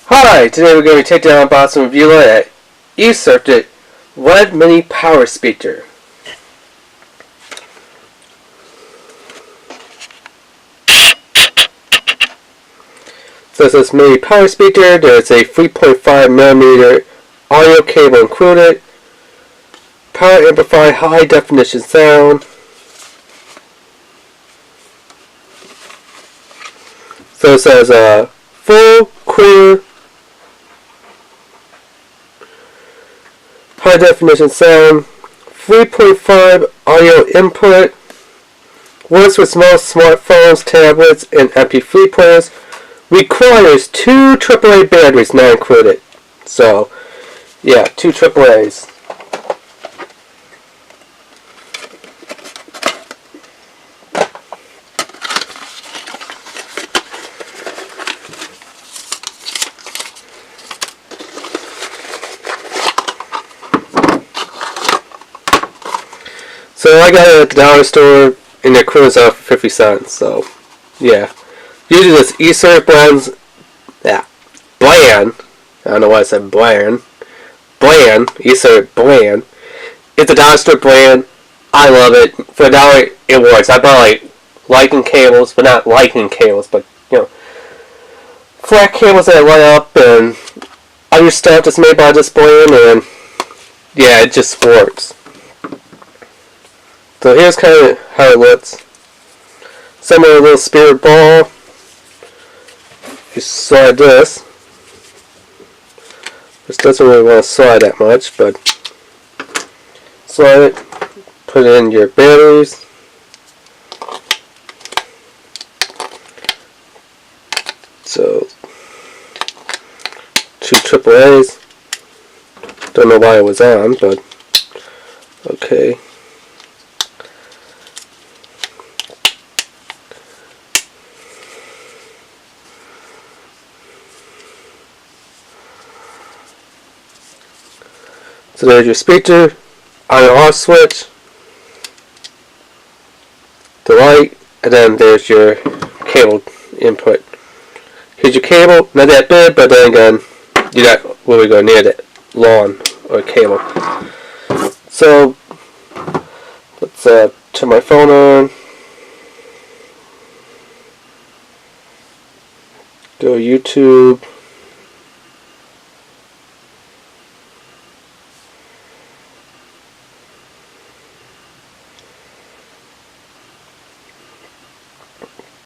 Hi, today we're going to take down unboxing review at E-CiRCUiT MiNi Power Speaker. So this is MiNi Power Speaker. There's a 3.5mm audio cable included. Power amplified high definition sound. So it says full, clear, high definition sound, 3.5 audio input, works with most smartphones, tablets, and MP3 players, requires 2 AAA batteries not included. So, yeah, 2 AAAs. So I got it at the dollar store and it clears out for 50 cents, so yeah. Usually this E-CiRCUiT brand, I don't know why I said brand, E-CiRCUiT brand. It's a dollar store brand. I love it. For $1 it works. I bought like lightning cables, but not lightning cables, but flat cables that light up, and other stuff that's made by this brand, and yeah, it just works. So here's kind of how it looks. Similar to a little spirit ball. You slide this. This doesn't really want to slide that much, but slide it. Put in your batteries. So 2 AAAs. Don't know why it was on, but okay. So there's your speaker, on and off switch, the light, and then there's your cable input. Here's your cable, not that big, but then again, you're not really going to need it long or cable. So let's turn my phone on, go YouTube.